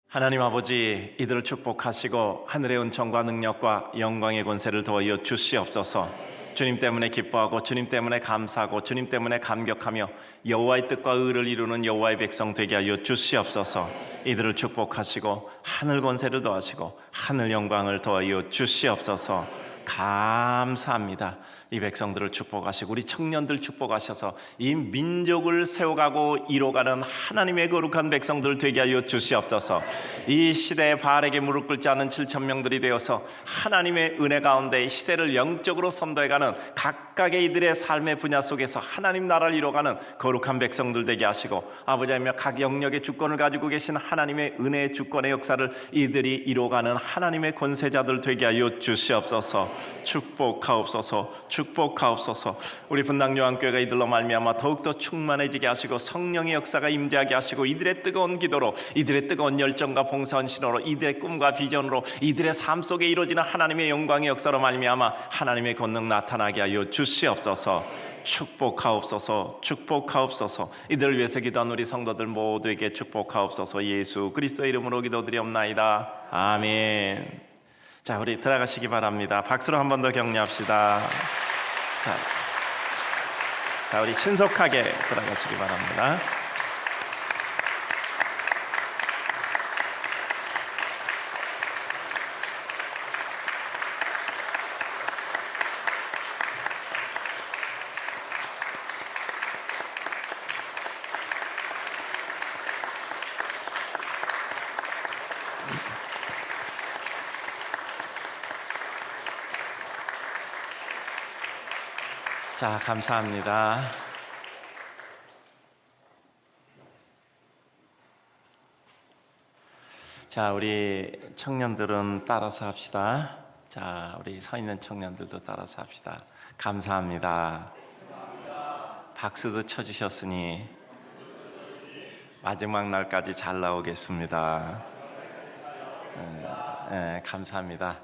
하나님 아버지, 이들을 축복하시고 하늘의 은총과 능력과 영광의 권세를 더하여 주시옵소서. 주님 때문에 기뻐하고 주님 때문에 감사하고 주님 때문에 감격하며 여호와의 뜻과 의를 이루는 여호와의 백성 되게 하여 주시옵소서. 이들을 축복하시고 하늘 권세를 더하시고 하늘 영광을 더하여 주시옵소서. 감사합니다. 이 백성들을 축복하시고 우리 청년들 축복하셔서 이 민족을 세워가고 이뤄가는 하나님의 거룩한 백성들 되게 하여 주시옵소서. 이 시대에 바알에게 무릎 꿇지 않은 7,000명들이 되어서 하나님의 은혜 가운데 시대를 영적으로 선도해가는 각각의 이들의 삶의 분야 속에서 하나님 나라를 이뤄가는 거룩한 백성들 되게 하시고, 아버지며 각 영역의 주권을 가지고 계신 하나님의 은혜의 주권의 역사를 이들이 이뤄가는 하나님의 권세자들 되게 하여 주시옵소서. 축복하옵소서. 축복하옵소서. 우리 분당요한교회가 이들로 말미암아 더욱더 충만해지게 하시고 성령의 역사가 임재하게 하시고 이들의 뜨거운 기도로, 이들의 뜨거운 열정과 봉사헌신으로, 이들의 꿈과 비전으로, 이들의 삶 속에 이루어지는 하나님의 영광의 역사로 말미암아 하나님의 권능 나타나게 하여 주시옵소서. 축복하옵소서. 축복하옵소서. 이들을 위해서 기도한 우리 성도들 모두에게 축복하옵소서. 예수 그리스도의 이름으로 기도드리옵나이다. 아멘. 자, 우리 들어가시기 바랍니다. 박수로 한 번 더 격려합시다. 자, 우리 신속하게 들어가시기 바랍니다. 자, 감사합니다. 자, 우리 청년들은 따라서 합시다. 자, 우리 서 있는 청년들도 따라서 합시다. 감사합니다. 박수도 쳐주셨으니 마지막 날까지 잘 나오겠습니다. 감사합니다.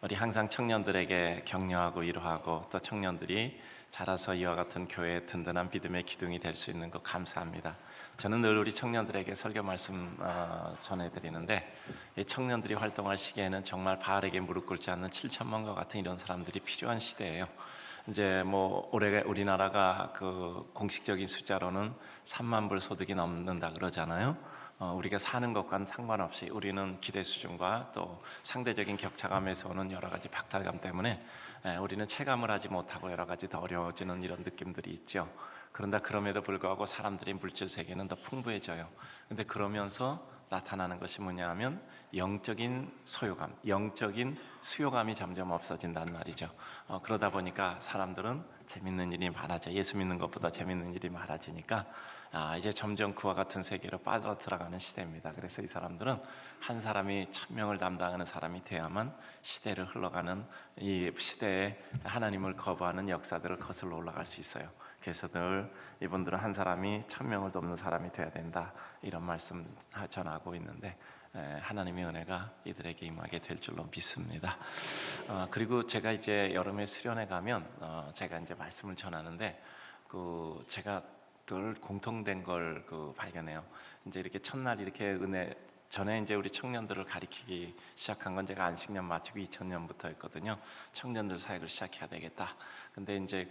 우리 항상 청년들에게 격려하고 위로하고 또 청년들이 자라서 이와 같은 교회의 든든한 믿음의 기둥이 될 수 있는 것 감사합니다. 저는 늘 우리 청년들에게 설교 말씀 전해드리는데, 이 청년들이 활동할 시기에는 정말 바알에게 무릎 꿇지 않는 7,000명과 같은 이런 사람들이 필요한 시대예요. 이제 뭐 올해 우리나라가 그 공식적인 숫자로는 3만 불 소득이 넘는다 그러잖아요. 우리가 사는 것과는 상관없이 우리는 기대 수준과 또 상대적인 격차감에서 오는 여러 가지 박탈감 때문에 우리는 체감을 하지 못하고 여러 가지 더 어려워지는 이런 느낌들이 있죠. 그럼에도 불구하고 사람들이 물질 세계는 더 풍부해져요. 근데 그러면서 나타나는 것이 뭐냐 하면 영적인 소유감, 영적인 수요감이 점점 없어진다는 말이죠. 그러다 보니까 사람들은 재밌는 일이 많아져. 예수 믿는 것보다 재밌는 일이 많아지니까 이제 점점 그와 같은 세계로 빠져 들어가는 시대입니다. 그래서 이 사람들은 한 사람이 1,000명을 담당하는 사람이 돼야만 시대를 흘러가는 이 시대에 하나님을 거부하는 역사들을 거슬러 올라갈 수 있어요. 그래서 늘 이분들은 한 사람이 1,000명을 돕는 사람이 돼야 된다, 이런 말씀 전하고 있는데 하나님의 은혜가 이들에게 임하게 될 줄로 믿습니다. 그리고 제가 이제 여름에 수련회 가면 제가 이제 말씀을 전하는데 제가 늘 공통된 걸 발견해요. 이제 이렇게 첫날 이렇게 은혜 전에 이제 우리 청년들을 가리키기 시작한 건 제가 안식년 마치고 2000년부터였거든요. 청년들 사역을 시작해야 되겠다. 근데 이제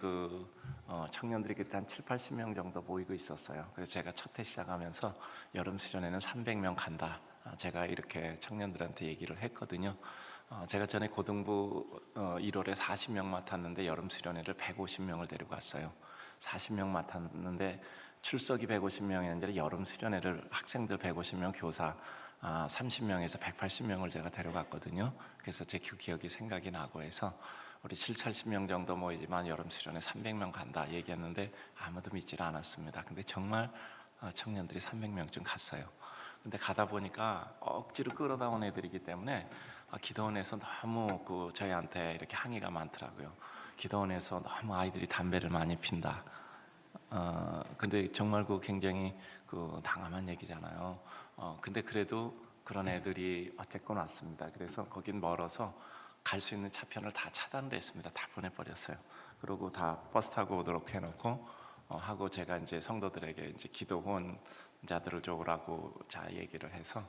청년들이 그때 한 7-80명 정도 모이고 있었어요. 그래서 제가 첫 해 시작하면서 여름 수련회는 300명 간다, 제가 이렇게 청년들한테 얘기를 했거든요. 제가 전에 고등부 1월에 40명 맡았는데 여름 수련회를 150명을 데리고 왔어요. 40명 맡았는데 출석이 150명이 아니라 여름 수련회를 학생들 150명, 교사 30명에서 180명을 제가 데려갔거든요. 그래서 제 기억이 생각이 나고 해서 우리 70-80명 정도 모이지만 여름 수련회 300명 간다 얘기했는데 아무도 믿지를 않았습니다. 근데 정말 청년들이 300명쯤 갔어요. 근데 가다 보니까 억지로 끌어다 온 애들이기 때문에 기도원에서 너무 저희한테 이렇게 항의가 많더라고요. 기도원에서 너무 아이들이 담배를 많이 핀다. 근데 정말 굉장히 당황한 얘기잖아요. 근데 그래도 그런 애들이 어쨌건 왔습니다. 그래서 거긴 멀어서 갈 수 있는 차편을 다 차단을 했습니다. 다 보내버렸어요. 그리고 다 버스 타고 오도록 해놓고 하고 제가 이제 성도들에게 이제 기도 후원 자들을 좋으라고 자 얘기를 해서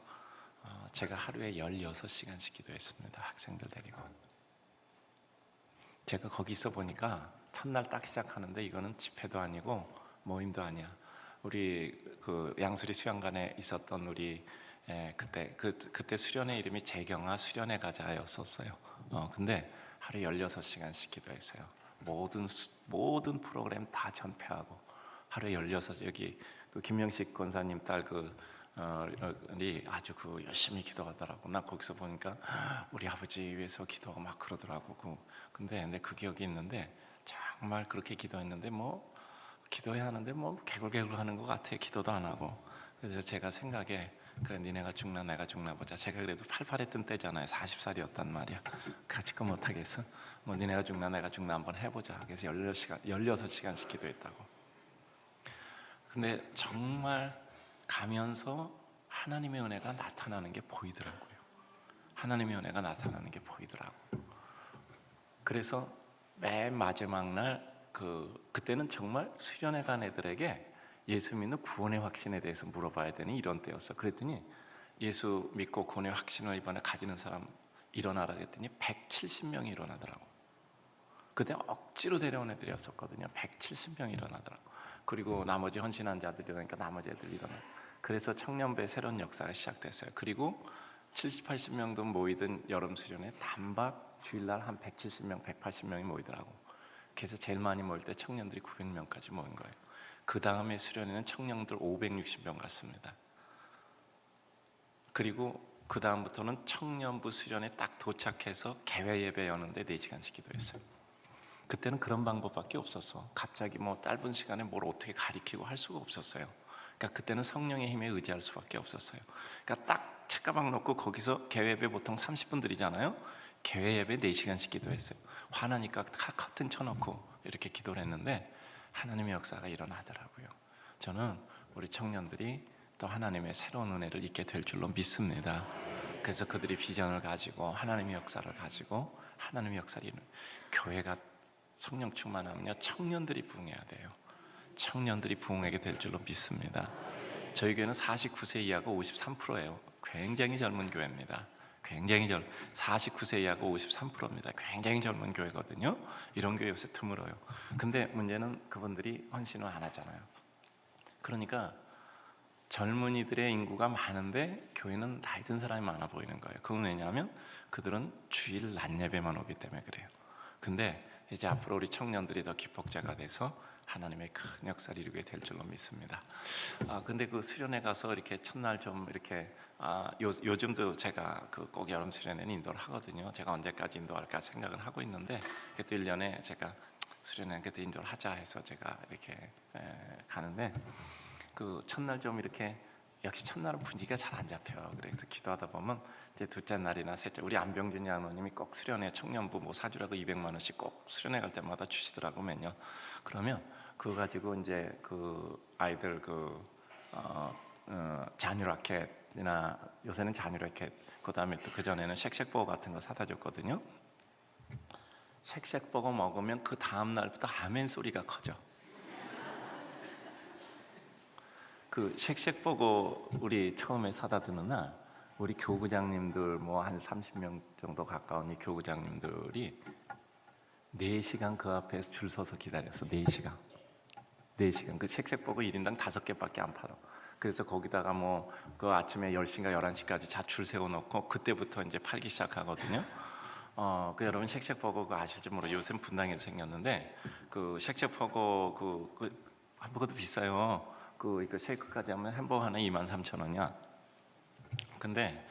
제가 하루에 16시간씩 기도했습니다. 학생들 데리고. 제가 거기 있어 보니까 첫날 딱 시작하는데 이거는 집회도 아니고 모임도 아니야. 우리 그 양수리 수양관에 있었던 우리 그때 수련회 이름이 재경아 수련회 가자였었어요. 근데 하루 16시간씩 기도했어요. 모든 프로그램 다 전폐하고 하루에 16 여기 그 김명식 권사님 딸 이 아주 열심히 기도하더라고. 나 거기서 보니까 우리 아버지 위해서 기도하고 막 그러더라고. 근데 그 기억이 있는데 정말 그렇게 기도했는데 뭐 기도해야 하는데 뭐 개굴개굴 하는 것 같아. 기도도 안 하고. 그래서 제가 생각에 그래 니네가 죽나 내가 죽나 보자. 제가 그래도 팔팔했던 때잖아요. 40살이었단 말이야. 가치껏 못하겠어. 뭐 니네가 죽나 내가 죽나 한번 해보자. 그래서 16시간씩 기도했다고. 근데 정말 가면서 하나님의 은혜가 나타나는 게 보이더라고요. 하나님의 은혜가 나타나는 게 보이더라고. 그래서 맨 마지막 날 그때는 정말 수련회 간 애들에게 예수 믿는 구원의 확신에 대해서 물어봐야 되는 이런 때였어. 그랬더니 예수 믿고 구원의 확신을 이번에 가지는 사람 일어나라 그랬더니 170명이 일어나더라고. 그때 억지로 데려온 애들이었었거든요. 170명이 일어나더라고. 그리고 나머지 헌신한 자들이 그러니까 나머지 애들이 일어나. 그래서 청년부의 새로운 역사가 시작됐어요. 그리고 70, 80명도 모이던 여름 수련회 단박 주일날 한 170명, 180명이 모이더라고. 그래서 제일 많이 모일 때 청년들이 900명까지 모인 거예요. 그 다음에 수련회는 청년들 560명 갔습니다. 그리고 그 다음부터는 청년부 수련회 딱 도착해서 개회 예배 여는데 4시간씩 기도했어요. 그때는 그런 방법밖에 없었어. 갑자기 뭐 짧은 시간에 뭘 어떻게 가리키고 할 수가 없었어요. 그러니까 그때는 성령의 힘에 의지할 수밖에 없었어요. 그러니까 딱 책가방 놓고 거기서 개회 예배 보통 30분 드리잖아요. 개회 예배 4시간씩 기도했어요. 화나니까 커튼 쳐놓고 이렇게 기도를 했는데 하나님의 역사가 일어나더라고요. 저는 우리 청년들이 또 하나님의 새로운 은혜를 잊게 될 줄로 믿습니다. 그래서 그들이 비전을 가지고 하나님의 역사를 가지고 하나님의 역사를 이루는 교회가 성령 충만하면요 청년들이 부흥해야 돼요. 청년들이 부흥하게 될 줄로 믿습니다. 저희 교회는 49세 이하가 53%예요. 굉장히 젊은 교회입니다. 굉장히 49세 이하가 53%입니다. 굉장히 젊은 교회거든요. 이런 교회 요새 드물어요. 근데 문제는 그분들이 헌신을 안 하잖아요. 그러니까 젊은이들의 인구가 많은데 교회는 나이 든 사람이 많아 보이는 거예요. 그건 왜냐하면 그들은 주일 낮 예배만 오기 때문에 그래요. 근데 이제 앞으로 우리 청년들이 더 기폭제가 돼서 하나님의 큰 역사를 이루게 될 줄로 믿습니다. 근데 그 수련회 가서 이렇게 첫날 좀 이렇게 요즘도 제가 꼭 여름 수련회는 인도를 하거든요. 제가 언제까지 인도할까 생각을 하고 있는데 그때 1년에 제가 수련회 그때 인도를 하자 해서 제가 이렇게 가는데 그 첫날 좀 이렇게 역시 첫날은 분위기가 잘 안 잡혀요. 그래서 기도하다 보면 이제 둘째 날이나 셋째 우리 안병준 장로님이 꼭 수련회 청년부 뭐 사주라고 200만 원씩 꼭 수련회 갈 때마다 주시더라고 매년. 그러면 그거 가지고 이제 그 아이들 자녀 라켓이나 요새는 자녀 라켓 그다음에 또 그 전에는 쉑쉑버거 같은 거 사다 줬거든요. 쉑쉑버거 먹으면 그 다음 날부터 아멘 소리가 커져. 그 쉑쉑버거 우리 처음에 사다 주는 날 우리 교구장님들 뭐 한 30명 정도 가까운 이 교구장님들이 4시간 그 앞에서 줄 서서 기다렸어. 4시간 그 쉑쉑버거 1인당 5개밖에 안 팔아. 그래서 거기다가 뭐 그 아침에 10시인가 11시까지 줄 세워놓고 그때부터 이제 팔기 시작하거든요. 그 여러분 쉑쉑버거 그 아실지 모르 요새 분당에서 생겼는데 그 쉑쉑버거 그 햄버거도 비싸요. 그 쉐이크까지 하면 햄버거 하나 23,000원이야. 근데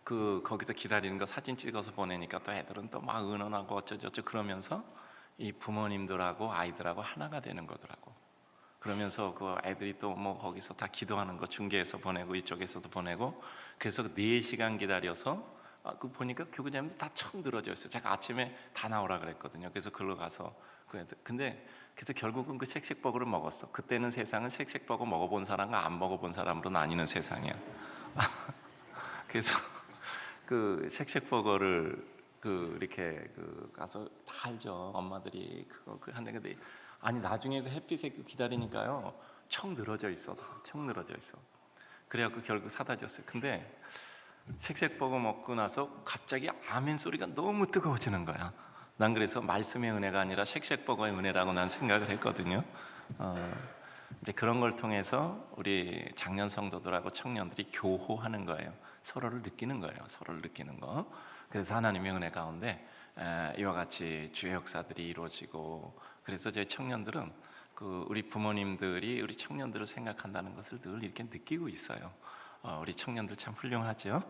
거기서 기다리는 거 사진 찍어서 보내니까 또 애들은 또 막 은은하고 어쩌저쩌 그러면서 이 부모님들하고 아이들하고 하나가 되는 거더라고. 그러면서 그 애들이 또 뭐 거기서 다 기도하는 거 중계해서 보내고 이쪽에서도 보내고 그래서 4시간 기다려서 그 보니까 교구장님들 다 처음 들어져 있어요. 제가 아침에 다 나오라 그랬거든요. 그래서 글로 가서 근데 그래서 결국은 그 쉑쉑버거를 먹었어. 그때는 세상은 쉑쉑버거 먹어본 사람과 안 먹어본 사람으로 나뉘는 세상이야. 그래서 그 쉑쉑버거를 이렇게 가서 다 알죠. 엄마들이 그거 하는데 근데 아니 나중에 그 햇빛에 기다리니까요 청 늘어져 있어. 그래갖고 결국 사다 줬어요. 근데 색색버거 먹고 나서 갑자기 아멘 소리가 너무 뜨거워지는 거야. 난 그래서 말씀의 은혜가 아니라 색색버거의 은혜라고 난 생각을 했거든요. 이제 그런 걸 통해서 우리 장년 성도들하고 청년들이 교호하는 거예요. 서로를 느끼는 거예요. 서로를 느끼는 거. 그래서 하나님의 은혜 가운데 이와 같이 주의 역사들이 이루어지고, 그래서 저희 청년들은 우리 부모님들이 우리 청년들을 생각한다는 것을 늘 이렇게 느끼고 있어요. 우리 청년들 참 훌륭하죠.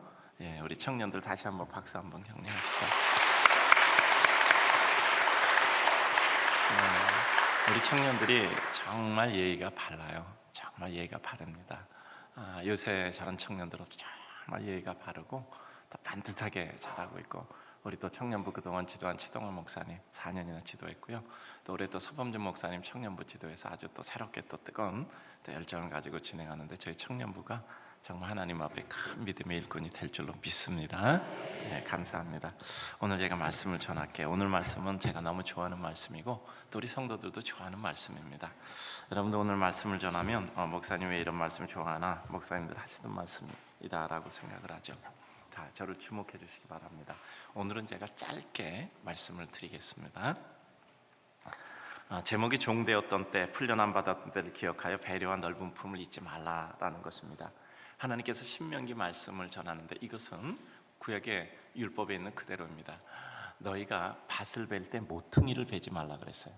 예, 우리 청년들 다시 한번 박수 한번 격려합시다. 우리 청년들이 정말 예의가 발라요. 정말 예의가 바릅니다. 요새 저런 청년들은 정말 예의가 바르고 또 반듯하게 잘하고 있고, 우리 또 청년부 그동안 지도한 최동원 목사님 4년이나 지도했고요. 또 올해 또 서범준 목사님 청년부 지도해서 아주 또 새롭게 또 뜨거운 또 열정을 가지고 진행하는데, 저희 청년부가 정말 하나님 앞에 큰 믿음의 일꾼이 될 줄로 믿습니다. 네, 감사합니다. 오늘 제가 말씀을 전할게요. 오늘 말씀은 제가 너무 좋아하는 말씀이고 또 우리 성도들도 좋아하는 말씀입니다. 여러분도 오늘 말씀을 전하면 목사님 왜 이런 말씀을 좋아하나, 목사님들 하시는 말씀이다 라고 생각을 하죠. 다 저를 주목해 주시기 바랍니다. 오늘은 제가 짧게 말씀을 드리겠습니다. 제목이 종되었던 때, 풀려남 받았던 때를 기억하여 배려와 넓은 품을 잊지 말라라는 것입니다. 하나님께서 신명기 말씀을 전하는데, 이것은 구약의 율법에 있는 그대로입니다. 너희가 밭을 벨 때 모퉁이를 베지 말라 그랬어요.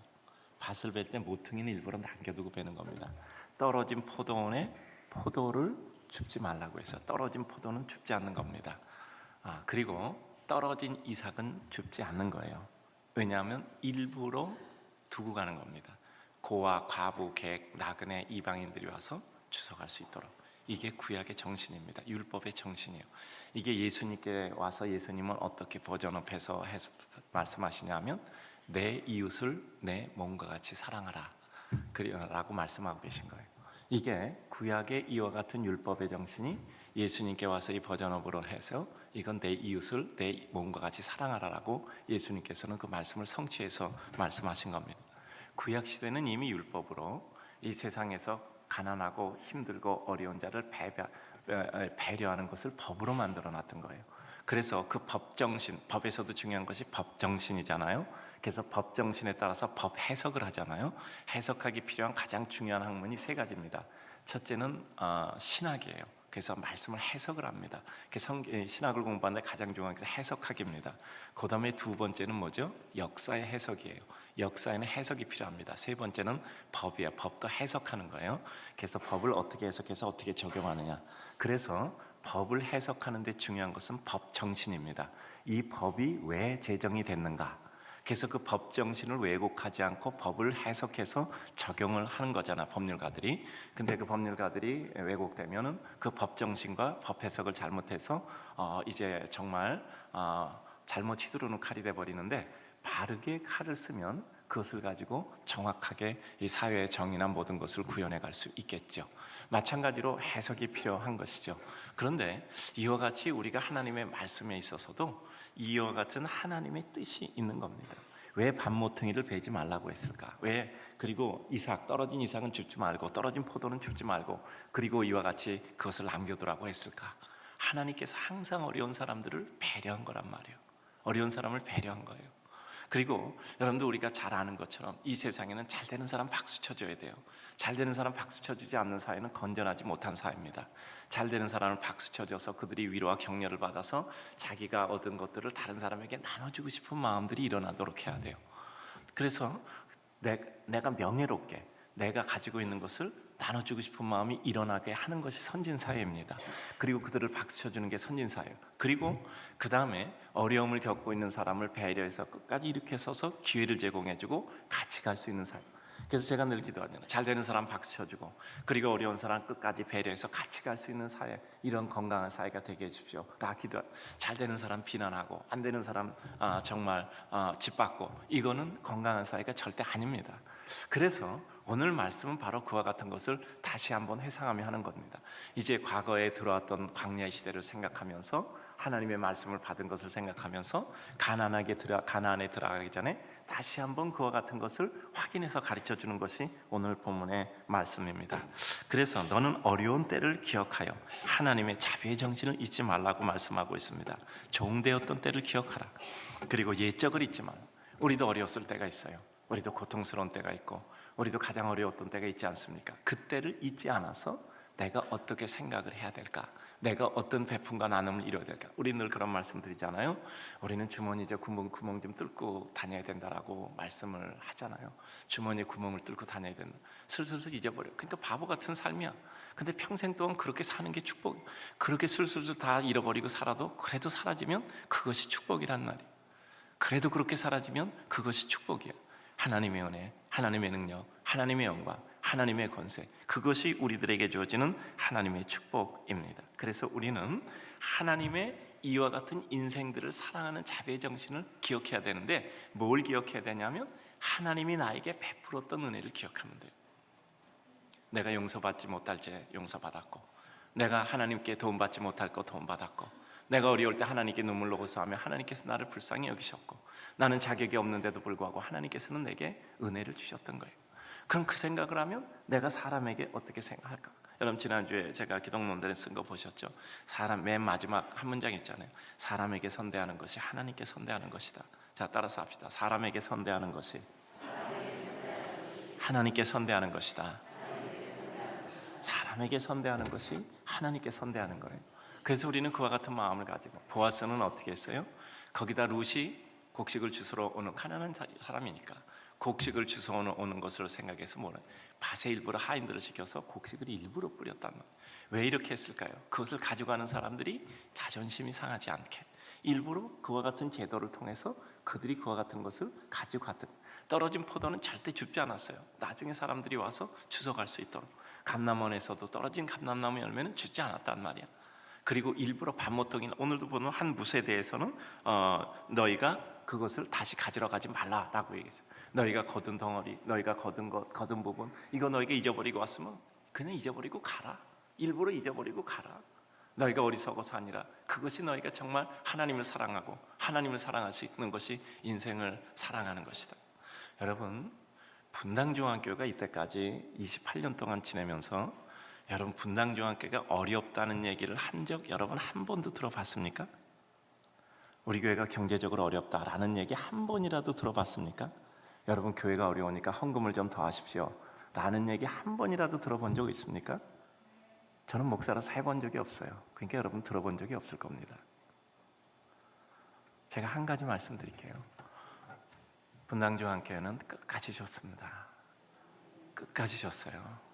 밭을 벨 때 모퉁이는 일부러 남겨두고 베는 겁니다. 떨어진 포도원에 포도를 줍지 말라고 해서 떨어진 포도는 줍지 않는 겁니다. 그리고 떨어진 이삭은 줍지 않는 거예요. 왜냐하면 일부러 두고 가는 겁니다. 고아, 과부, 객, 나그네, 이방인들이 와서 주워갈 수 있도록. 이게 구약의 정신입니다. 율법의 정신이에요. 이게 예수님께 와서 예수님은 어떻게 버전업해서 말씀하시냐면, 내 이웃을 내 몸과 같이 사랑하라 라고 말씀하고 계신 거예요. 이게 구약의 이와 같은 율법의 정신이 예수님께 와서 이 버전업으로 해서 이건 내 이웃을 내 몸과 같이 사랑하라라고 예수님께서는 그 말씀을 성취해서 말씀하신 겁니다. 구약 시대는 이미 율법으로 이 세상에서 가난하고 힘들고 어려운 자를 배려하는 것을 법으로 만들어 놨던 거예요. 그래서 그 법정신, 법에서도 중요한 것이 법정신이잖아요. 그래서 법정신에 따라서 법 해석을 하잖아요. 해석하기 필요한 가장 중요한 학문이 세 가지입니다. 첫째는 신학이에요. 그래서 말씀을 해석을 합니다. 신학을 공부하는데 가장 중요한 게 해석하기입니다. 그 다음에 두 번째는 뭐죠? 역사의 해석이에요. 역사에는 해석이 필요합니다. 세 번째는 법이에요. 법도 해석하는 거예요. 그래서 법을 어떻게 해석해서 어떻게 적용하느냐. 그래서 법을 해석하는 데 중요한 것은 법 정신입니다. 이 법이 왜 제정이 됐는가. 그래서 그 법 정신을 왜곡하지 않고 법을 해석해서 적용을 하는 거잖아, 법률가들이. 근데 그 법률가들이 왜곡되면은 그 법 정신과 법 해석을 잘못해서 이제 정말 잘못 휘두르는 칼이 돼 버리는데, 바르게 칼을 쓰면 그것을 가지고 정확하게 이 사회의 정의나 모든 것을 구현해 갈 수 있겠죠. 마찬가지로 해석이 필요한 것이죠. 그런데 이와 같이 우리가 하나님의 말씀에 있어서도 이와 같은 하나님의 뜻이 있는 겁니다. 왜 밭모퉁이를 베지 말라고 했을까? 왜? 그리고 떨어진 이삭은 줍지 말고 떨어진 포도는 줍지 말고, 그리고 이와 같이 그것을 남겨두라고 했을까? 하나님께서 항상 어려운 사람들을 배려한 거란 말이에요. 어려운 사람을 배려한 거예요. 그리고 여러분도 우리가 잘 아는 것처럼 이 세상에는 잘 되는 사람 박수 쳐줘야 돼요. 잘 되는 사람 박수 쳐주지 않는 사회는 건전하지 못한 사회입니다. 잘 되는 사람을 박수 쳐줘서 그들이 위로와 격려를 받아서 자기가 얻은 것들을 다른 사람에게 나눠주고 싶은 마음들이 일어나도록 해야 돼요. 그래서 내가 명예롭게 내가 가지고 있는 것을 나눠주고 싶은 마음이 일어나게 하는 것이 선진사회입니다. 그리고 그들을 박수 쳐주는 게 선진사회예요. 그리고 그 다음에 어려움을 겪고 있는 사람을 배려해서 끝까지 이렇게 서서 기회를 제공해주고 같이 갈 수 있는 사회. 그래서 제가 늘 기도하잖아요. 잘 되는 사람 박수 쳐주고, 그리고 어려운 사람 끝까지 배려해서 같이 갈 수 있는 사회, 이런 건강한 사회가 되게 해주십시오. 잘 되는 사람 비난하고 안 되는 사람 정말 짓밟고, 이거는 건강한 사회가 절대 아닙니다. 그래서 오늘 말씀은 바로 그와 같은 것을 다시 한번 회상하며 하는 겁니다. 이제 과거에 들어왔던 광야의 시대를 생각하면서 하나님의 말씀을 받은 것을 생각하면서 가나안에 들어가기 전에 다시 한번 그와 같은 것을 확인해서 가르쳐 주는 것이 오늘 본문의 말씀입니다. 그래서 너는 어려운 때를 기억하여 하나님의 자비의 정신을 잊지 말라고 말씀하고 있습니다. 종되었던 때를 기억하라. 그리고 옛적을 잊지 말라. 우리도 어려웠을 때가 있어요. 우리도 고통스러운 때가 있고 우리도 가장 어려웠던 때가 있지 않습니까? 그때를 잊지 않아서 내가 어떻게 생각을 해야 될까? 내가 어떤 베품과 나눔을 이뤄야 될까? 우리 늘 그런 말씀 드리잖아요. 우리는 주머니에 구멍 좀 뚫고 다녀야 된다라고 말씀을 하잖아요. 주머니에 구멍을 뚫고 다녀야 된다. 슬슬 잊어버려. 그러니까 바보 같은 삶이야. 근데 평생 동안 그렇게 사는 게 축복. 그렇게 슬슬 다 잃어버리고 살아도 그래도 사라지면 그것이 축복이란 말이야. 그래도 그렇게 사라지면 그것이 축복이야. 하나님의 은혜, 하나님의 능력, 하나님의 영광, 하나님의 권세, 그것이 우리들에게 주어지는 하나님의 축복입니다. 그래서 우리는 하나님의 이와 같은 인생들을 사랑하는 자비의 정신을 기억해야 되는데, 뭘 기억해야 되냐면 하나님이 나에게 베풀었던 은혜를 기억하면 돼요. 내가 용서받지 못할 죄 용서받았고, 내가 하나님께 도움받지 못할 거 도움받았고, 내가 어려울 때 하나님께 눈물로 호소하며 하나님께서 나를 불쌍히 여기셨고, 나는 자격이 없는데도 불구하고 하나님께서는 내게 은혜를 주셨던 거예요. 그럼 그 생각을 하면 내가 사람에게 어떻게 생각할까? 여러분, 지난주에 제가 기독론들에 쓴 거 보셨죠? 사람 맨 마지막 한 문장 있잖아요. 사람에게 선대하는 것이 하나님께 선대하는 것이다. 자, 따라서 합시다. 사람에게 선대하는 것이 하나님께 선대하는 것이다. 사람에게 선대하는 것이 하나님께 선대하는 거예요. 그래서 우리는 그와 같은 마음을 가지고, 보아스는 어떻게 했어요? 거기다 룻이 곡식을 주스러 오는 가난한 사람이니까 곡식을 주워 오는 것으로 생각해서 밭에 일부러 하인들을 시켜서 곡식을 일부러 뿌렸단 말이에요. 왜 이렇게 했을까요? 그것을 가져가는 사람들이 자존심이 상하지 않게 일부러 그와 같은 제도를 통해서 그들이 그와 같은 것을 가져갔던. 떨어진 포도는 절대 줍지 않았어요. 나중에 사람들이 와서 주워갈 수 있도록. 감람원에서도 떨어진 감람나무 열매는 주지 않았단 말이야. 그리고 일부러 밤모퉁이, 오늘도 보면 한 무에 대해서는 너희가 그것을 다시 가지러 가지 말라라고 얘기했어요. 너희가 거둔 덩어리, 너희가 거둔 부분, 이거 너희가 잊어버리고 왔으면 그냥 잊어버리고 가라. 일부러 잊어버리고 가라. 너희가 어리석어서 아니라 그것이 너희가 정말 하나님을 사랑하고 하나님을 사랑하시는 것이 인생을 사랑하는 것이다. 여러분, 분당중앙교회가 이때까지 28년 동안 지내면서 여러분, 분당중앙교회가 어렵다는 얘기를 한 적 여러분 한 번도 들어봤습니까? 우리 교회가 경제적으로 어렵다라는 얘기 한 번이라도 들어봤습니까? 여러분, 교회가 어려우니까 헌금을 좀 더 하십시오 라는 얘기 한 번이라도 들어본 적 있습니까? 저는 목사라서 해본 적이 없어요. 그러니까 여러분 들어본 적이 없을 겁니다. 제가 한 가지 말씀드릴게요. 분당중앙교회는 끝까지 줬습니다. 끝까지 줬어요.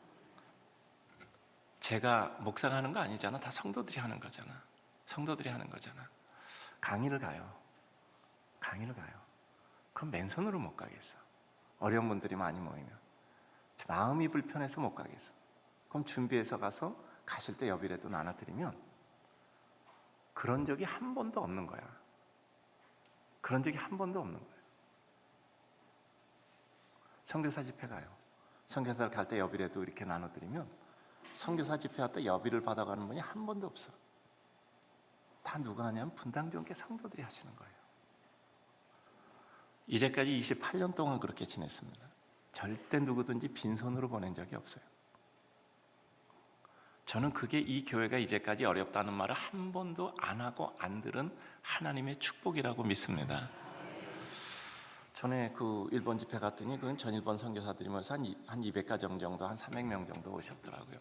제가 목사가 하는 거 아니잖아. 다 성도들이 하는 거잖아. 성도들이 하는 거잖아. 강의를 가요. 그럼 맨손으로 못 가겠어. 어려운 분들이 많이 모이면 마음이 불편해서 못 가겠어. 그럼 준비해서 가서 가실 때 여비라도 나눠드리면, 그런 적이 한 번도 없는 거야. 그런 적이 한 번도 없는 거야. 선교사 집회 가요. 선교사를 갈 때 여비라도 이렇게 나눠드리면 선교사 집회 할 때 여비를 받아가는 분이 한 번도 없어. 다 누가 하냐면 분당중앙교회 성도들이 하시는 거예요. 이제까지 28년 동안 그렇게 지냈습니다. 절대 누구든지 빈손으로 보낸 적이 없어요. 저는 그게 이 교회가 이제까지 어렵다는 말을 한 번도 안 하고 안 들은 하나님의 축복이라고 믿습니다. 전에 그 일본 집회 갔더니 그건 전일본 선교사들이 모여서 한 200가정 정도, 한 300명 정도 오셨더라고요.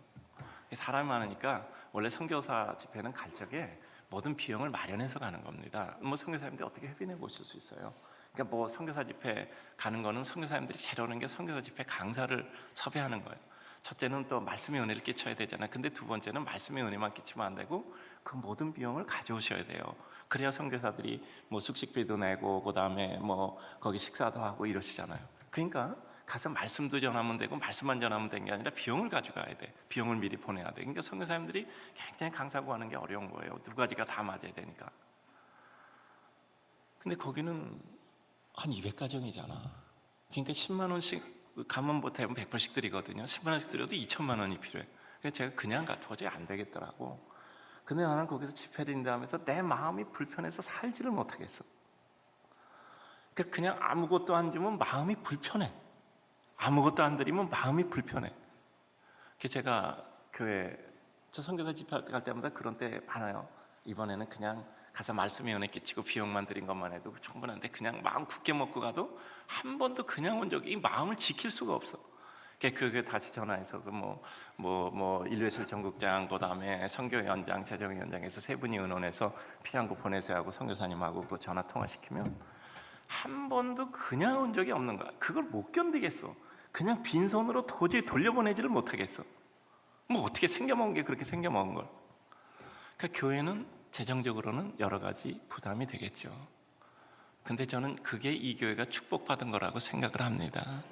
사람이 많으니까 원래 선교사 집회는 갈 적에 모든 비용을 마련해서 가는 겁니다. 뭐 선교사님들 어떻게 회비내고 오실 수 있어요? 그러니까 뭐 선교사 집회 가는 거는 선교사님들이 재려오는 게 선교사 집회 강사를 섭외하는 거예요. 첫째는 또 말씀의 은혜를 끼쳐야 되잖아요. 근데 두 번째는 말씀의 은혜만 끼치면 안 되고 그 모든 비용을 가져오셔야 돼요. 그래야 선교사들이 뭐 숙식비도 내고 그다음에 뭐 거기 식사도 하고 이러시잖아요. 그러니까 가서 말씀도 전하면 되고 말씀만 전하면 되는 게 아니라 비용을 가져가야 돼. 비용을 미리 보내야 돼. 그러니까 선교사님들이 굉장히 강사 구하는 게 어려운 거예요. 두 가지가 다 맞아야 되니까. 근데 거기는 한 200가정이잖아. 그러니까 10만 원씩 가면 뭐 대부분 100불씩 드리거든요. 10만 원씩 드려도 2천만 원이 필요해. 그래서 제가 그냥 도저히 안 되겠더라고. 근데 나는 거기서 집회를 인도하면서 내 마음이 불편해서 살지를 못하겠어. 그냥 아무것도 안 주면 마음이 불편해. 아무것도 안 드리면 마음이 불편해. 제가 교회 저 선교사 집회 갈 때마다 그런 때 많아요. 이번에는 그냥 가서 말씀에 은혜 끼치고 비용만 드린 것만 해도 충분한데 그냥 마음 굳게 먹고 가도 한 번도 그냥 온 적이 이 마음을 지킬 수가 없어. 그 다시 전화해서 인류예술 전국장, 그다음에 선교위원장, 재정위원장에서 세 분이 의논해서 필요한 거 보내세요 하고 선교사님하고 그 전화 통화시키면 한 번도 그냥 온 적이 없는 거야. 그걸 못 견디겠어. 그냥 빈손으로 도저히 돌려보내지를 못하겠어. 뭐 어떻게 생겨먹은 게 그렇게 생겨먹은 걸. 그러니까 교회는 재정적으로는 여러 가지 부담이 되겠죠. 근데 저는 그게 이 교회가 축복받은 거라고 생각을 합니다.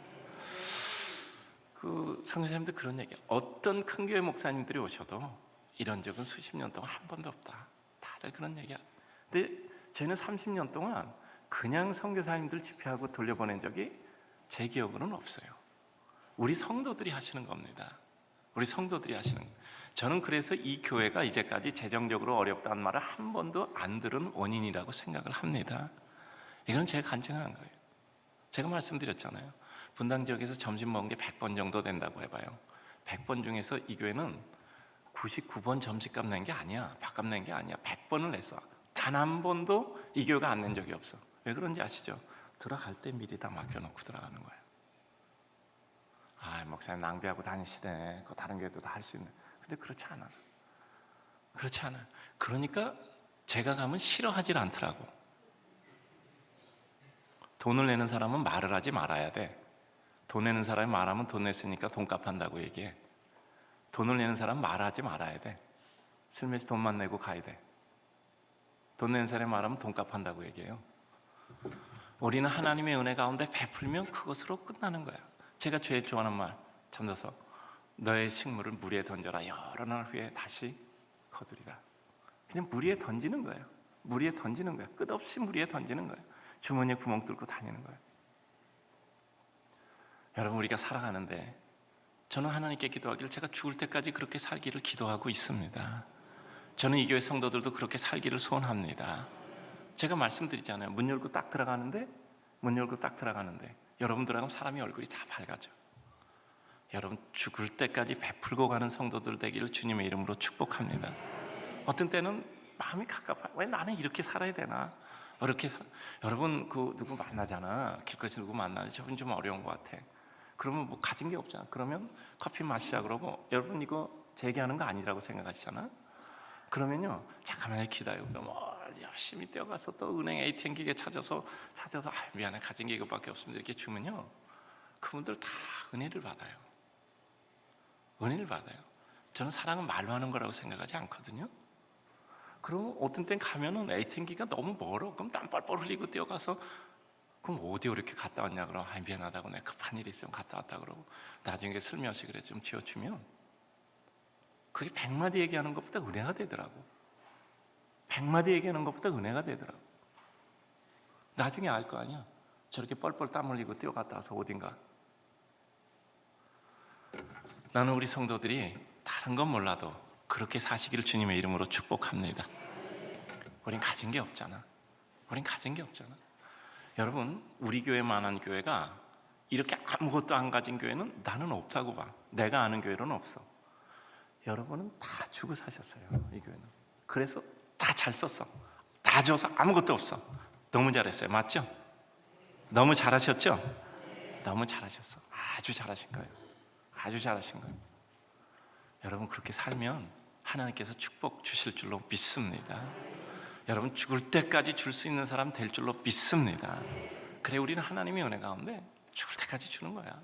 선교사님들 그런 얘기야. 어떤 큰 교회 목사님들이 오셔도 이런 적은 수십 년 동안 한 번도 없다. 다들 그런 얘기야. 근데 저희는 30년 동안 그냥 선교사님들 집회하고 돌려보낸 적이 제 기억으로는 없어요. 우리 성도들이 하시는 겁니다. 우리 성도들이 하시는 거예요. 저는 그래서 이 교회가 이제까지 재정적으로 어렵다는 말을 한 번도 안 들은 원인이라고 생각을 합니다. 이건 제가 간증한 거예요. 제가 말씀드렸잖아요. 분당 지역에서 점심 먹은 게 100번 정도 된다고 해봐요. 100번 중에서 이 교회는 99번 점심값 낸 게 아니야. 밥값 낸 게 아니야. 100번을 냈어. 단 한 번도 이 교회가 안 낸 적이 없어. 왜 그런지 아시죠? 들어갈 때 미리 다 맡겨놓고 들어가는 거예요. 목사님 낭비하고 다니시네. 그거 다른 교회도 다 할 수 있네. 근데 그렇지 않아. 그렇지 않아. 그러니까 제가 가면 싫어하질 않더라고. 돈을 내는 사람은 말을 하지 말아야 돼. 돈 내는 사람이 말하면 돈 냈으니까 돈값 한다고 얘기해. 돈을 내는 사람은 말하지 말아야 돼. 슬며시 돈만 내고 가야 돼. 돈 내는 사람이 말하면 돈값 한다고 얘기해요. 우리는 하나님의 은혜 가운데 베풀면 그것으로 끝나는 거야. 제가 제일 좋아하는 말, 전도서. 너의 식물을 물 위에 던져라. 여러 날 후에 다시 거두리라. 그냥 물 위에 던지는 거예요. 물 위에 던지는 거예요. 끝없이 물 위에 던지는 거예요. 주머니에 구멍 뚫고 다니는 거예요. 여러분, 우리가 살아가는데 저는 하나님께 기도하기를 제가 죽을 때까지 그렇게 살기를 기도하고 있습니다. 저는 이 교회 성도들도 그렇게 살기를 소원합니다. 제가 말씀드리잖아요. 문 열고 딱 들어가는데 여러분들하고 사람이 얼굴이 다 밝아져. 여러분, 죽을 때까지 베풀고 가는 성도들 되기를 주님의 이름으로 축복합니다. 어떤 때는 마음이 갑갑해요. 왜 나는 이렇게 살아야 되나? 여러분, 누구 만나잖아. 길거리에서 누구 만나는데 저분 좀 어려운 것 같아. 그러면 뭐 가진 게 없잖아. 그러면 커피 마시자 그러고, 여러분 이거 제 얘기하는 거 아니라고 생각하시잖아. 그러면요, 잠깐만 기다려. 그럼 열심히 뛰어가서 또 은행 ATM 기계 찾아서 미안해, 가진 게 이거밖에 없습니다 이렇게 주면요, 그분들 다 은혜를 받아요. 은혜를 받아요. 저는 사랑은 말로 하는 거라고 생각하지 않거든요. 그럼 어떤 땐 가면은 ATM 기가 너무 멀어. 그럼 땀 뻘뻘 흘리고 뛰어가서, 그럼 어디 이렇게 갔다 왔냐? 그럼 미안하다고, 내가 급한 일이 있으면 갔다 왔다 그러고, 나중에 슬며시 그래 좀 지어주면 그게 100마디 얘기하는 것보다 은혜가 되더라고. 100마디 얘기하는 것보다 은혜가 되더라고. 나중에 알 거 아니야. 저렇게 뻘뻘 땀 흘리고 뛰어갔다 와서 어딘가. 나는 우리 성도들이 다른 건 몰라도 그렇게 사시기를 주님의 이름으로 축복합니다. 우린 가진 게 없잖아. 여러분, 우리 교회만한 교회가, 이렇게 아무것도 안 가진 교회는 나는 없다고 봐. 내가 아는 교회는 없어. 여러분은 다 주고 사셨어요, 이 교회는. 그래서 다 잘 썼어. 다 줘서 아무것도 없어. 너무 잘했어요. 맞죠? 너무 잘하셨죠? 너무 잘하셨어. 아주 잘하신 거예요. 여러분, 그렇게 살면 하나님께서 축복 주실 줄로 믿습니다. 여러분, 죽을 때까지 줄 수 있는 사람 될 줄로 믿습니다. 그래, 우리는 하나님의 은혜 가운데 죽을 때까지 주는 거야.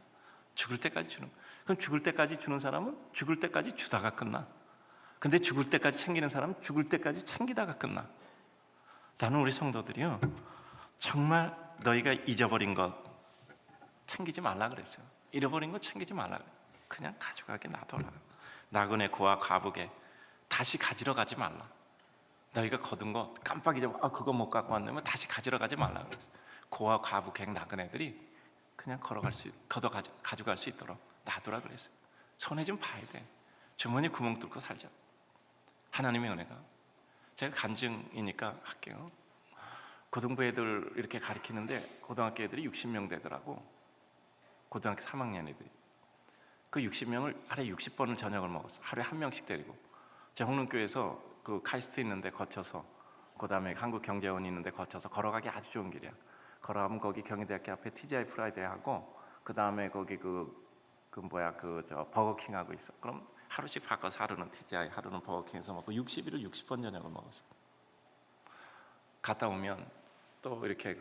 그럼 죽을 때까지 주는 사람은 죽을 때까지 주다가 끝나. 근데 죽을 때까지 챙기는 사람은 죽을 때까지 챙기다가 끝나. 나는 우리 성도들이요, 정말 너희가 잊어버린 것 챙기지 말라 그랬어요. 잃어버린 것 챙기지 말라 그랬어요. 그냥 가져가게 놔둬라. 나그네 고아 과부게 다시 가지러 가지 말라. 너희가 거둔 거 깜빡 잊어버려. 그거 못 갖고 왔냐면 다시 가지러 가지 말라 그랬어요. 고아 과부 객 나그네들이 그냥 가져갈 수 있도록 놔두라 그랬어요. 손해 좀 봐야 돼. 주머니 구멍 뚫고 살자. 하나님의 은혜가. 제가 간증이니까 할게요. 고등부 애들 이렇게 가르치는데 고등학교 애들이 60명 되더라고. 고등학교 3학년 애들이. 그 60명을 하루에 60번을 저녁을 먹었어. 하루에 한 명씩 데리고. 제 홍릉교에서 그 카이스트 있는데 거쳐서, 그 다음에 한국경제원 있는데 거쳐서 걸어가기 아주 좋은 길이야. 걸어가면 거기 경희대학교 앞에 TGI 프라이데이하고, 그 다음에 거기 버거킹하고 있어. 그럼 하루씩 바꿔서 하루는 TGI, 하루는 버거킹에서 먹고 60일을 60번 저녁을 먹었어. 갔다 오면 또 이렇게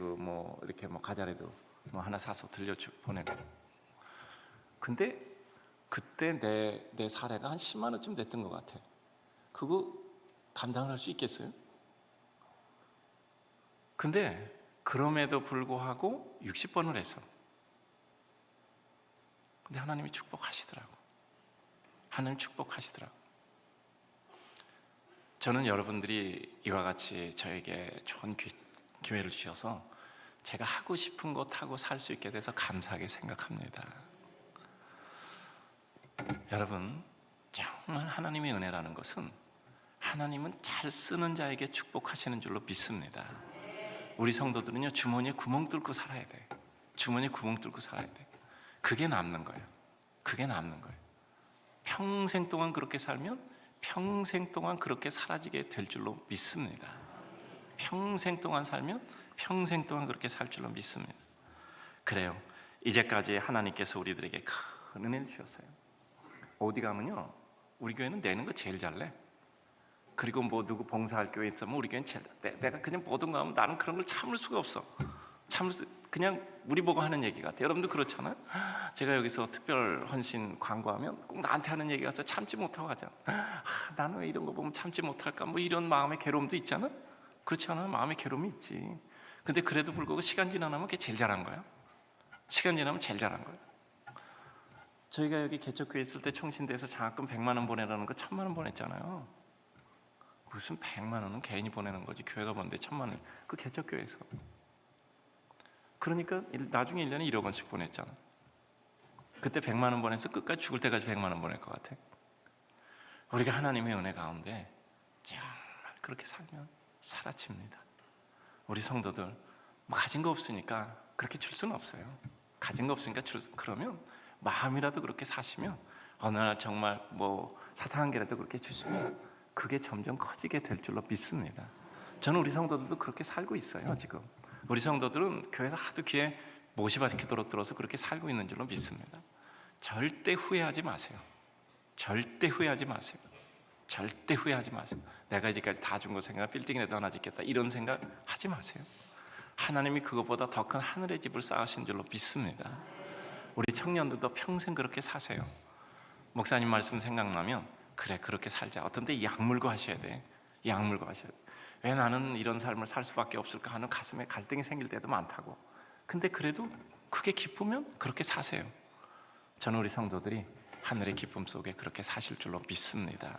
과자라도 하나 사서 보내고. 근데 그때 내 사례가 한 10만 원쯤 됐던 것 같아. 그거 감당을 할 수 있겠어요? 근데 그럼에도 불구하고 60번을 했어. 근데 하나님이 축복하시더라고. 하나님 축복하시더라고. 저는 여러분들이 이와 같이 저에게 좋은 기회를 주셔서 제가 하고 싶은 것 하고 살 수 있게 돼서 감사하게 생각합니다. 여러분, 정말 하나님의 은혜라는 것은 하나님은 잘 쓰는 자에게 축복하시는 줄로 믿습니다. 우리 성도들은요, 주머니에 구멍 뚫고 살아야 돼. 주머니에 구멍 뚫고 살아야 돼. 그게 남는 거예요. 그게 남는 거예요. 평생 동안 그렇게 살면 평생 동안 그렇게 사라지게 될 줄로 믿습니다. 평생 동안 살면 평생 동안 그렇게 살 줄로 믿습니다. 그래요. 이제까지 하나님께서 우리들에게 큰 은혜를 주셨어요. 어디 가면요, 우리 교회는 내는 거 제일 잘내. 그리고 누구 봉사할 교회 있으면 우리 교회는 제일 내가 그냥 뭐든 가면 나는 그런 걸 참을 수가 없어. 그냥 우리 보고 하는 얘기 같아. 여러분도 그렇잖아요. 제가 여기서 특별 헌신 광고하면 꼭 나한테 하는 얘기 같아서 참지 못하고 하잖아. 나는 왜 이런 거 보면 참지 못할까? 이런 마음의 괴로움도 있잖아. 그렇지 않아요? 마음의 괴로움이 있지. 근데 그래도 불구하고 시간 지나면 그게 제일 잘한 거야. 시간 지나면 제일 잘한 거야. 저희가 여기 개척교회 있을 때 총신대에서 장학금 100만 원 보내라는 거 1000만 원 보냈잖아요. 무슨 100만 원은 개인이 보내는 거지. 교회가 보내는데 1000만 원. 그 개척교회에서. 그러니까 나중에 1년에 1억 원씩 보냈잖아. 그때 100만 원 보내서 끝까지 죽을 때까지 100만 원 보낼 것 같아. 우리가 하나님의 은혜 가운데 정말 그렇게 살면 사라집니다. 우리 성도들 가진 거 없으니까 그렇게 줄 수는 없어요. 가진 거 없으니까 그러면 마음이라도 그렇게 사시면 어느 날 정말 사탕 한 개라도 그렇게 주시면 그게 점점 커지게 될 줄로 믿습니다. 저는 우리 성도들도 그렇게 살고 있어요. 지금 우리 성도들은 교회에서 하도 귀에 못이 박히도록 들어서 그렇게 살고 있는 줄로 믿습니다. 절대 후회하지 마세요. 절대 후회하지 마세요. 절대 후회하지 마세요. 내가 이제까지 다 준 거 생각, 빌딩이라도 하나 짓겠다 이런 생각 하지 마세요. 하나님이 그것보다 더 큰 하늘의 집을 쌓으신 줄로 믿습니다. 우리 청년들도 평생 그렇게 사세요. 목사님 말씀 생각나면 그래, 그렇게 살자. 어떤 때 약 물고 하셔야 돼. 약 물고 하셔야 돼. 왜 나는 이런 삶을 살 수밖에 없을까 하는 가슴에 갈등이 생길 때도 많다고. 근데 그래도 그게 기쁘면 그렇게 사세요. 저는 우리 성도들이 하늘의 기쁨 속에 그렇게 사실 줄로 믿습니다.